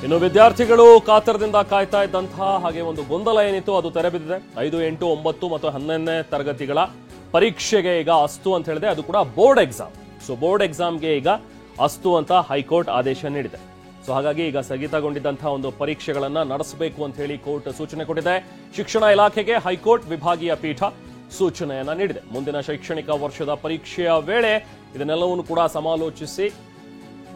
ಇನ್ನು ವಿದ್ಯಾರ್ಥಿಗಳು ಕಾತರದಿಂದ ಕಾಯ್ತಾ ಇದ್ದಂತಹ ಹಾಗೆ ಒಂದು ಗೊಂದಲ ಏನಿತ್ತು ಅದು ತೆರೆಬಿದ್ದಿದೆ. 5, 8, 9 ಮತ್ತು 11ನೇ ತರಗತಿಗಳ ಪರೀಕ್ಷೆಗೆ ಈಗ ಅಸ್ತು ಅಂತ ಹೇಳಿದೆ. ಅದು ಕೂಡ ಬೋರ್ಡ್ ಎಕ್ಸಾಮ್. ಸೊ ಬೋರ್ಡ್ ಎಕ್ಸಾಮ್ಗೆ ಈಗ ಅಸ್ತು ಅಂತ ಹೈಕೋರ್ಟ್ ಆದೇಶ ನೀಡಿದೆ. ಸೊ ಹಾಗಾಗಿ ಈಗ ಸ್ಥಗಿತಗೊಂಡಿದ್ದಂತಹ ಒಂದು ಪರೀಕ್ಷೆಗಳನ್ನ ನಡೆಸಬೇಕು ಅಂತ ಹೇಳಿ ಕೋರ್ಟ್ ಸೂಚನೆ ಕೊಟ್ಟಿದೆ. ಶಿಕ್ಷಣ ಇಲಾಖೆಗೆ ಹೈಕೋರ್ಟ್ ವಿಭಾಗೀಯ ಪೀಠ ಸೂಚನೆಯನ್ನ ನೀಡಿದೆ. ಮುಂದಿನ ಶೈಕ್ಷಣಿಕ ವರ್ಷದ ಪರೀಕ್ಷೆಯ ವೇಳೆ ಇದನ್ನೆಲ್ಲವನ್ನು ಕೂಡ ಸಮಾಲೋಚಿಸಿ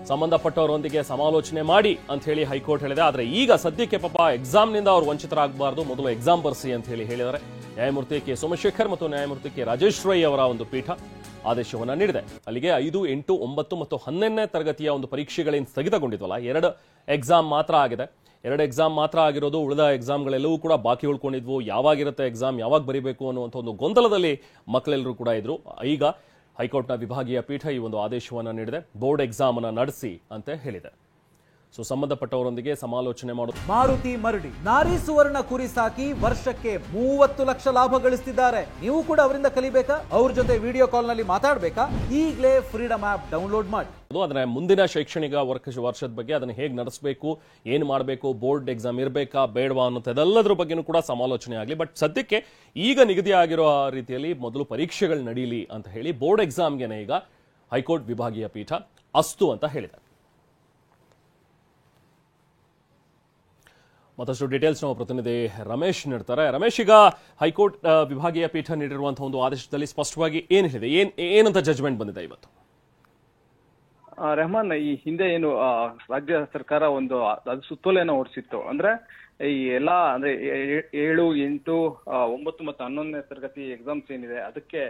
ಸಂಬಂಧಪಟ್ಟವರೊಂದಿಗೆ ಸಮಾಲೋಚನೆ ಮಾಡಿ ಅಂತ ಹೇಳಿ ಹೈಕೋರ್ಟ್ ಹೇಳಿದೆ. ಆದರೆ ಈಗ ಸದ್ಯಕ್ಕೆ ಪಾಪ ಎಕ್ಸಾಮ್ನಿಂದ ಅವರು ವಂಚಿತರಾಗಬಾರದು, ಮೊದಲು ಎಕ್ಸಾಮ್ ಬರ್ಸಿ ಅಂತ ಹೇಳಿದ್ದಾರೆ. ನ್ಯಾಯಮೂರ್ತಿ ಕೆ ಸೋಮಶೇಖರ್ ಮತ್ತು ನ್ಯಾಯಮೂರ್ತಿ ಕೆ ರಾಜೇಶ್ ರೈ ಅವರ ಒಂದು ಪೀಠ ಆದೇಶವನ್ನ ನೀಡಿದೆ. ಅಲ್ಲಿಗೆ 5, 8, 9 ಮತ್ತು 11ನೇ ತರಗತಿಯ ಒಂದು ಪರೀಕ್ಷೆಗಳೇನು ಸ್ಥಗಿತಗೊಂಡಿದ್ವಲ್ಲ, 2 ಎಕ್ಸಾಮ್ ಮಾತ್ರ ಆಗಿದೆ. 2 ಎಕ್ಸಾಮ್ ಮಾತ್ರ ಆಗಿರೋದು. ಉಳಿದ ಎಕ್ಸಾಮ್ಗಳೆಲ್ಲವೂ ಕೂಡ ಬಾಕಿ ಉಳ್ಕೊಂಡಿದ್ವು. ಯಾವಾಗಿರುತ್ತೆ ಎಕ್ಸಾಮ್, ಯಾವಾಗ ಬರೀಬೇಕು ಅನ್ನುವಂಥ ಒಂದು ಗೊಂದಲದಲ್ಲಿ ಮಕ್ಕಳೆಲ್ಲರೂ ಕೂಡ ಇದ್ರು. ಈಗ ಹೈಕೋರ್ಟ್ನ ವಿಭಾಗೀಯ ಪೀಠ ಈ ಒಂದು ಆದೇಶವನ್ನು ನೀಡಿದೆ. ಬೋರ್ಡ್ ಎಕ್ಸಾಮ್ ಅನ್ನು ನಡೆಸಿ ಅಂತ ಹೇಳಿದೆ. ಸೊ ಸಂಬಂಧಪಟ್ಟವರೊಂದಿಗೆ ಸಮಾಲೋಚನೆ ಮಾಡೋದು. ಮಾರುತಿ ಮರಡಿ ನಾರಿ ಸುವರ್ಣ ಕುರಿ ಸಾಕಿ ವರ್ಷಕ್ಕೆ 30 ಲಕ್ಷ ಲಾಭ ಗಳಿಸ್ತಿದ್ದಾರೆ. ನೀವು ಕೂಡ ಅವರಿಂದ ಕಲಿಬೇಕಾ? ಅವ್ರ ಜೊತೆ ವಿಡಿಯೋ ಕಾಲ್ ನಲ್ಲಿ ಮಾತಾಡಬೇಕಾ? ಈಗಲೇ ಫ್ರೀಡಮ್ ಆಪ್ ಡೌನ್ಲೋಡ್ ಮಾಡಿ. ಅದರ ಮುಂದಿನ ಶೈಕ್ಷಣಿಕ ವರ್ಷದ ಬಗ್ಗೆ ಅದನ್ನು ಹೇಗೆ ನಡೆಸಬೇಕು, ಏನು ಮಾಡಬೇಕು, ಬೋರ್ಡ್ ಎಕ್ಸಾಮ್ ಇರಬೇಕಾ ಬೇಡವಾ ಅನ್ನೋದೆಲ್ಲದ್ರ ಬಗ್ಗೆನೂ ಕೂಡ ಸಮಾಲೋಚನೆ ಆಗಲಿ. ಬಟ್ ಸದ್ಯಕ್ಕೆ ಈಗ ನಿಗದಿ ಆಗಿರೋ ರೀತಿಯಲ್ಲಿ ಮೊದಲು ಪರೀಕ್ಷೆಗಳು ನಡೀಲಿ ಅಂತ ಹೇಳಿ ಬೋರ್ಡ್ ಎಕ್ಸಾಮ್ಗೆ ಈಗ ಹೈಕೋರ್ಟ್ ವಿಭಾಗೀಯ ಪೀಠ ಅಸ್ತು ಅಂತ ಹೇಳಿದೆ. ಮತ್ತಷ್ಟು ಡೀಟೇಲ್ಸ್ ನಮ್ಮ ಪ್ರತಿನಿಧಿ ರಮೇಶ್ ನೀಡ್ತಾರೆ. ರಮೇಶ್, ಈಗ ಹೈಕೋರ್ಟ್ ವಿಭಾಗೀಯ ಪೀಠ ನೀಡಿರುವಂತಹ ಒಂದು ಆದೇಶದಲ್ಲಿ ಸ್ಪಷ್ಟವಾಗಿ ಏನು ಹೇಳಿದೆ, ಏನಂತ ಜಜ್ಮೆಂಟ್ ಬಂದಿದೆ ಇವತ್ತು? ರೆಹಮಾನ್, ಈ ಹಿಂದೆ ಏನು ರಾಜ್ಯ ಸರ್ಕಾರ ಒಂದು ಸುತ್ತೋಲೆಯನ್ನು ಹೊರಡಿಸಿತ್ತು. ಅಂದ್ರೆ ಈ ಎಲ್ಲಾ ಅಂದ್ರೆ 7, 8, 9 ಮತ್ತು 11ನೇ ತರಗತಿ ಎಕ್ಸಾಮ್ಸ್ ಏನಿದೆ ಅದಕ್ಕೆ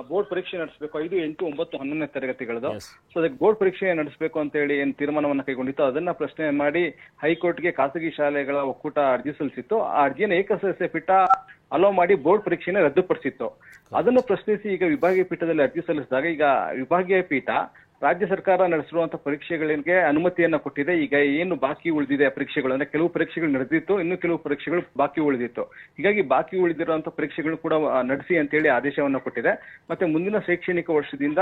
ಬೋರ್ಡ್ ಪರೀಕ್ಷೆ ನಡೆಸಬೇಕು. 5, 8, 9, 11ನೇ ತರಗತಿಗಳದು. ಸೊ ಅದಕ್ಕೆ ಬೋರ್ಡ್ ಪರೀಕ್ಷೆ ನಡೆಸಬೇಕು ಅಂತ ಹೇಳಿ ಏನ್ ತೀರ್ಮಾನವನ್ನ ಕೈಗೊಂಡಿತ್ತು ಅದನ್ನ ಪ್ರಶ್ನೆ ಮಾಡಿ ಹೈಕೋರ್ಟ್ಗೆ ಖಾಸಗಿ ಶಾಲೆಗಳ ಒಕ್ಕೂಟ ಅರ್ಜಿ ಸಲ್ಲಿಸಿತ್ತು. ಆ ಅರ್ಜಿಯನ್ನು ಏಕಸದಸ್ಯ ಪೀಠ ಅಲೋ ಮಾಡಿ ಬೋರ್ಡ್ ಪರೀಕ್ಷೆನ ರದ್ದುಪಡಿಸಿತ್ತು. ಅದನ್ನು ಪ್ರಶ್ನಿಸಿ ಈಗ ವಿಭಾಗೀಯ ಪೀಠದಲ್ಲಿ ಅರ್ಜಿ ಸಲ್ಲಿಸಿದಾಗ ಈಗ ವಿಭಾಗೀಯ ಪೀಠ ರಾಜ್ಯ ಸರ್ಕಾರ ನಡೆಸಿರುವಂತಹ ಪರೀಕ್ಷೆಗಳಿಗೆ ಅನುಮತಿಯನ್ನ ಕೊಟ್ಟಿದೆ. ಈಗ ಏನು ಬಾಕಿ ಉಳಿದಿದೆ ಪರೀಕ್ಷೆಗಳು, ಅಂದ್ರೆ ಕೆಲವು ಪರೀಕ್ಷೆಗಳು ನಡೆದಿತ್ತು, ಇನ್ನು ಕೆಲವು ಪರೀಕ್ಷೆಗಳು ಬಾಕಿ ಉಳಿದಿತ್ತು. ಹೀಗಾಗಿ ಬಾಕಿ ಉಳಿದಿರುವಂತಹ ಪರೀಕ್ಷೆಗಳು ಕೂಡ ನಡೆಸಿ ಅಂತ ಹೇಳಿ ಆದೇಶವನ್ನ ಕೊಟ್ಟಿದೆ. ಮತ್ತೆ ಮುಂದಿನ ಶೈಕ್ಷಣಿಕ ವರ್ಷದಿಂದ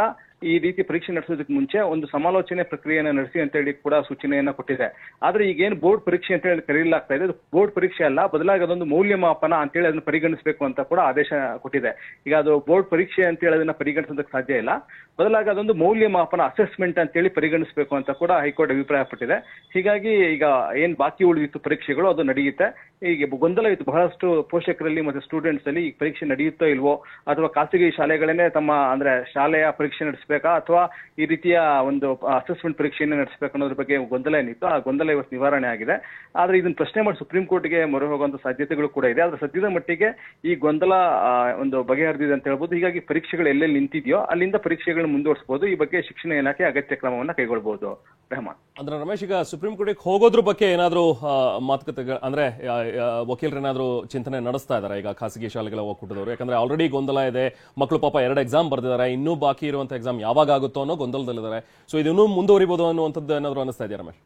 ಈ ರೀತಿ ಪರೀಕ್ಷೆ ನಡೆಸೋದಕ್ಕೆ ಮುಂಚೆ ಒಂದು ಸಮಾಲೋಚನೆ ಪ್ರಕ್ರಿಯೆಯನ್ನ ನಡೆಸಿ ಅಂತ ಹೇಳಿ ಕೂಡ ಸೂಚನೆಯನ್ನ ಕೊಟ್ಟಿದೆ. ಆದ್ರೆ ಈಗ ಏನು ಬೋರ್ಡ್ ಪರೀಕ್ಷೆ ಅಂತ ಹೇಳಿ ಕರೆಯಲಾಗ್ತಾ ಇದೆ, ಅದು ಬೋರ್ಡ್ ಪರೀಕ್ಷೆ ಅಲ್ಲ, ಬದಲಾಗಿ ಅದೊಂದು ಮೌಲ್ಯಮಾಪನ ಅಂತ ಹೇಳಿ ಅದನ್ನ ಪರಿಗಣಿಸಬೇಕು ಅಂತ ಕೂಡ ಆದೇಶ ಕೊಟ್ಟಿದೆ. ಈಗ ಅದು ಬೋರ್ಡ್ ಪರೀಕ್ಷೆ ಅಂತ ಹೇಳಿ ಅದನ್ನ ಪರಿಗಣಿಸೋದಕ್ಕೆ ಸಾಧ್ಯ ಇಲ್ಲ, ಬದಲಾಗಿ ಅದೊಂದು ಮೌಲ್ಯಮಾಪನ ಅಸೆಸ್ಮೆಂಟ್ ಅಂತ ಹೇಳಿ ಪರಿಗಣಿಸಬೇಕು ಅಂತ ಕೂಡ ಹೈಕೋರ್ಟ್ ಅಭಿಪ್ರಾಯ ಪಟ್ಟಿದೆ. ಹೀಗಾಗಿ ಈಗ ಏನ್ ಬಾಕಿ ಉಳಿದಿತ್ತು ಪರೀಕ್ಷೆಗಳು ಅದು ನಡೆಯುತ್ತೆ. ಈಗ ಗೊಂದಲ ಇತ್ತು ಬಹಳಷ್ಟು ಪೋಷಕರಲ್ಲಿ ಮತ್ತೆ ಸ್ಟೂಡೆಂಟ್ಸ್ ಅಲ್ಲಿ, ಈ ಪರೀಕ್ಷೆ ನಡೆಯುತ್ತೋ ಇಲ್ವೋ, ಅಥವಾ ಖಾಸಗಿ ಶಾಲೆಗಳನ್ನೇ ತಮ್ಮ ಅಂದ್ರೆ ಶಾಲೆಯ ಪರೀಕ್ಷೆ ನಡೆಸಬೇಕಾ ಅಥವಾ ಈ ರೀತಿಯ ಒಂದು ಅಸೆಸ್ಮೆಂಟ್ ಪರೀಕ್ಷೆಯನ್ನ ನಡೆಸಬೇಕು ಅನ್ನೋದ್ರ ಬಗ್ಗೆ ಗೊಂದಲ ಏನಿತ್ತು, ಆ ಗೊಂದಲ ಇವತ್ತು ನಿವಾರಣೆ ಆಗಿದೆ. ಆದ್ರೆ ಇದನ್ನ ಪ್ರಶ್ನೆ ಮಾಡಿ ಸುಪ್ರೀಂ ಕೋರ್ಟ್ಗೆ ಮೊರೆ ಹೋಗುವಂತ ಸಾಧ್ಯತೆಗಳು ಕೂಡ ಇದೆ. ಆದ್ರೆ ಸದ್ಯದ ಮಟ್ಟಿಗೆ ಈ ಗೊಂದಲ ಒಂದು ಬಗೆಹರಿದಿದೆ ಅಂತ ಹೇಳ್ಬೋದು. ಹೀಗಾಗಿ ಪರೀಕ್ಷೆಗಳು ಎಲ್ಲೆಲ್ಲಿ ನಿಂತಿದೆಯೋ ಅಲ್ಲಿಂದ ಪರೀಕ್ಷೆಗಳು ಮುಂದುವರಿಸಬಹುದು. ಈ ಬಗ್ಗೆ ಶಿಕ್ಷಣ ಇಲಾಖೆ ಅಗತ್ಯ ಕ್ರಮವನ್ನ ಕೈಗೊಳ್ಳಬಹುದು. ರೆಹಮಾನ್, ಅಂದ್ರೆ ರಮೇಶ್, ಈಗ ಸುಪ್ರೀಂ ಕೋರ್ಟ್ಗೆ ಹೋಗೋದ್ರ ಬಗ್ಗೆ ಏನಾದ್ರು ಮಾತುಕತೆ ಅಂದ್ರೆ ವಕೀಲರೇನಾದ್ರೂ ಚಿಂತನೆ ನಡೆಸ್ತಾ ಇದಾರೆ ಈಗ ಖಾಸಗಿ ಶಾಲೆಗಳ ಒಕ್ಕೂಟದವರು? ಯಾಕಂದ್ರೆ ಆಲ್ರೆಡಿ ಗೊಂದಲ ಇದೆ, ಮಕ್ಕಳು ಪಾಪ 2 ಎಕ್ಸಾಮ್ ಬರ್ದಿದ್ದಾರೆ, ಇನ್ನೂ ಬಾಕಿ ಇರುವಂತ ಎಕ್ಸಾಮ್ ಯಾವಾಗ ಆಗುತ್ತೋ ಅನ್ನೋ ಗೊಂದಲದಲ್ಲಿದ್ದಾರೆ. ಸೊ ಇದನ್ನೂ ಮುಂದುವರಿಬಹುದು ಅನ್ನುವಂಥದ್ದು ಏನಾದ್ರು ಅನಿಸ್ತಾ ಇದೆಯಾ ರಮೇಶ್?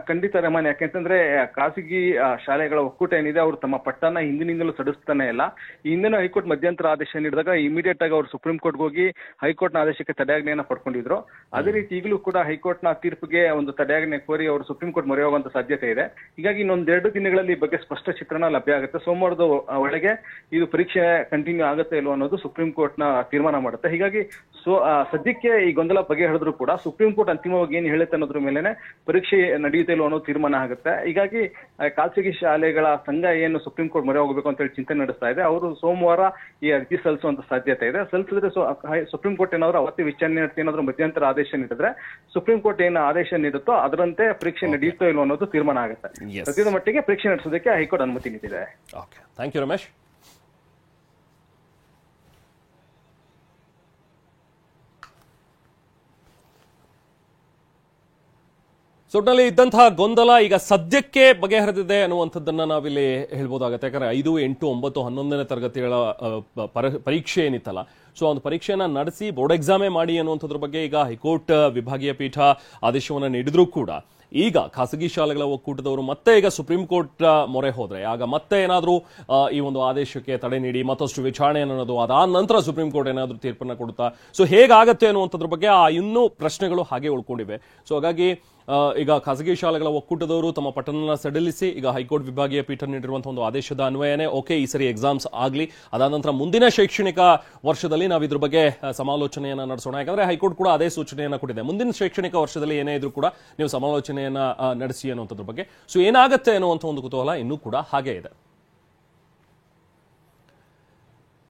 ಖಂಡಿತ ರೆಹಮಾನ್, ಯಾಕೆಂತಂದ್ರೆ ಖಾಸಗಿ ಶಾಲೆಗಳ ಒಕ್ಕೂಟ ಏನಿದೆ ಅವರು ತಮ್ಮ ಪಟ್ಟನ ಹಿಂದಿನಿಂದಲೂ ಸಡಿಸ್ತಾನೆ ಇಲ್ಲ. ಈ ಹಿಂದಿನ ಹೈಕೋರ್ಟ್ ಮಧ್ಯಂತರ ಆದೇಶ ನೀಡಿದಾಗ ಇಮಿಡಿಯೇಟ್ ಆಗಿ ಅವರು ಸುಪ್ರೀಂ ಕೋರ್ಟ್ಗೆ ಹೋಗಿ ಹೈಕೋರ್ಟ್ನ ಆದೇಶಕ್ಕೆ ತಡೆಯಾಜ್ಞೆಯನ್ನ ಪಡ್ಕೊಂಡಿದ್ರು. ಅದೇ ರೀತಿ ಈಗಲೂ ಕೂಡ ಹೈಕೋರ್ಟ್ನ ತೀರ್ಪಿಗೆ ಒಂದು ತಡೆಯಾಜ್ಞೆ ಕೋರಿ ಅವರು ಸುಪ್ರೀಂ ಕೋರ್ಟ್ ಮೊರೆ ಹೋಗುವಂತ ಸಾಧ್ಯತೆ ಇದೆ. ಹೀಗಾಗಿ ಇನ್ನೊಂದ್ 2 ದಿನಗಳಲ್ಲಿ ಈ ಬಗ್ಗೆ ಸ್ಪಷ್ಟ ಚಿತ್ರಣ ಲಭ್ಯ ಆಗುತ್ತೆ. ಸೋಮವಾರದ ಒಳಗೆ ಇದು ಪರೀಕ್ಷೆ ಕಂಟಿನ್ಯೂ ಆಗುತ್ತೆ ಇಲ್ವೋ ಅನ್ನೋದು ಸುಪ್ರೀಂ ಕೋರ್ಟ್ನ ತೀರ್ಮಾನ ಮಾಡುತ್ತೆ. ಹೀಗಾಗಿ ಸದ್ಯಕ್ಕೆ ಈ ಗೊಂದಲ ಬಗೆಹರಿದ್ರು ಕೂಡ ಸುಪ್ರೀಂ ಕೋರ್ಟ್ ಅಂತಿಮವಾಗಿ ಏನು ಹೇಳುತ್ತೆ ಅನ್ನೋದ್ರ ಮೇಲೆನೆ ಪರೀಕ್ಷೆ ನಡೆಯುತ್ತೆ ಇಲ್ವೋ ಅನ್ನೋ ತೀರ್ಮಾನ ಆಗುತ್ತೆ. ಹೀಗಾಗಿ ಖಾಸಗಿ ಶಾಲೆಗಳ ಸಂಘ ಏನು ಸುಪ್ರೀಂ ಕೋರ್ಟ್ ಮೊರೆ ಹೋಗಬೇಕು ಅಂತ ಹೇಳಿ ಚಿಂತನೆ ನಡೆಸ್ತಾ ಇದೆ. ಅವರು ಸೋಮವಾರ ಈ ಅರ್ಜಿ ಸಲ್ಲಿಸುವಂತ ಸಾಧ್ಯತೆ ಇದೆ. ಸಲ್ಲಿಸಿದ್ರೆ ಸುಪ್ರೀಂ ಕೋರ್ಟ್ ಏನಾದ್ರು ಅವತ್ತೇ ವಿಚಾರಣೆ ನಡೆಸಿ ಏನಾದ್ರು ಮಧ್ಯಂತರ ಆದೇಶ ನೀಡಿದ್ರೆ ಸುಪ್ರೀಂ ಕೋರ್ಟ್ ಏನು ಆದೇಶ ನೀಡುತ್ತೋ ಅದರಂತೆ ಪರೀಕ್ಷೆ ನಡೆಯುತ್ತೋ ಇಲ್ವೋ ಅನ್ನೋದು ತೀರ್ಮಾನ ಆಗುತ್ತೆ. ಸದ್ಯದ ಮಟ್ಟಿಗೆ ಪರೀಕ್ಷೆ ನಡೆಸೋದಕ್ಕೆ ಹೈಕೋರ್ಟ್ ಅನುಮತಿ ನೀಡಿದೆ. Thank you Ramesh. ಒಟ್ಟಿನಲ್ಲಿ ಇದ್ದಂತಹ ಗೊಂದಲ ಈಗ ಸದ್ಯಕ್ಕೆ ಬಗೆಹರಿದಿದೆ ಅನ್ನುವಂಥದ್ದನ್ನ ನಾವಿಲ್ಲಿ ಹೇಳ್ಬೋದಾಗತ್ತೆ. ಯಾಕಂದ್ರೆ 5, 8, 9, 11ನೇ ತರಗತಿಗಳ ಪರೀಕ್ಷೆ ಏನಿತ್ತಲ್ಲ, ಸೊ ಒಂದು ಪರೀಕ್ಷೆಯನ್ನ ನಡೆಸಿ ಬೋರ್ಡ್ ಎಕ್ಸಾಮೇ ಮಾಡಿ ಅನ್ನುವಂಥದ್ರ ಬಗ್ಗೆ ಈಗ ಹೈಕೋರ್ಟ್ ವಿಭಾಗೀಯ ಪೀಠ ಆದೇಶವನ್ನು ನೀಡಿದ್ರೂ ಕೂಡ ಈಗ ಖಾಸಗಿ ಶಾಲೆಗಳ ಒಕ್ಕೂಟದವರು ಮತ್ತೆ ಈಗ ಸುಪ್ರೀಂ ಕೋರ್ಟ್ ಮೊರೆ ಹೋದ್ರೆ ಆಗ ಮತ್ತೆ ಏನಾದರೂ ಈ ಒಂದು ಆದೇಶಕ್ಕೆ ತಡೆ ನೀಡಿ ಮತ್ತಷ್ಟು ವಿಚಾರಣೆ ಅನ್ನೋದು ಅದಾದ ನಂತರ ಸುಪ್ರೀಂ ಕೋರ್ಟ್ ಏನಾದರೂ ತೀರ್ಪನ್ನು ಕೊಡುತ್ತಾ, ಸೊ ಹೇಗಾಗತ್ತೆ ಅನ್ನುವಂಥದ್ರ ಬಗ್ಗೆ ಇನ್ನೂ ಪ್ರಶ್ನೆಗಳು ಹಾಗೆ ಉಳ್ಕೊಂಡಿವೆ. ಸೊ ಹಾಗಾಗಿ ಈಗ ಖಾಸಗಿ ಶಾಲೆಗಳ ಒಕ್ಕೂಟದವರು ತಮ್ಮ ಪಟ್ಟಣ ಸಡಿಲಿಸಿ ಈಗ ಹೈಕೋರ್ಟ್ ವಿಭಾಗೀಯ ಪೀಠ ನೀಡಿರುವಂತಹ ಒಂದು ಆದೇಶದ ಅನ್ವಯನೇ ಓಕೆ ಈ ಸರಿ ಎಕ್ಸಾಮ್ಸ್ ಆಗಲಿ, ಅದಾದ ನಂತರ ಮುಂದಿನ ಶೈಕ್ಷಣಿಕ ವರ್ಷದಲ್ಲಿ ನಾವು ಇದ್ರ ಬಗ್ಗೆ ಸಮಾಲೋಚನೆಯನ್ನ ನಡೆಸೋಣ. ಯಾಕಂದ್ರೆ ಹೈಕೋರ್ಟ್ ಕೂಡ ಅದೇ ಸೂಚನೆಯನ್ನ ಕೊಟ್ಟಿದೆ, ಮುಂದಿನ ಶೈಕ್ಷಣಿಕ ವರ್ಷದಲ್ಲಿ ಏನೇ ಇದ್ರೂ ಕೂಡ ನೀವು ಸಮಾಲೋಚನೆಯನ್ನ ನಡೆಸಿ ಅನ್ನುವಂಥದ್ರ ಬಗ್ಗೆ. ಸೊ ಏನಾಗುತ್ತೆ ಅನ್ನುವಂಥ ಒಂದು ಕುತೂಹಲ ಇನ್ನೂ ಕೂಡ ಹಾಗೆ ಇದೆ.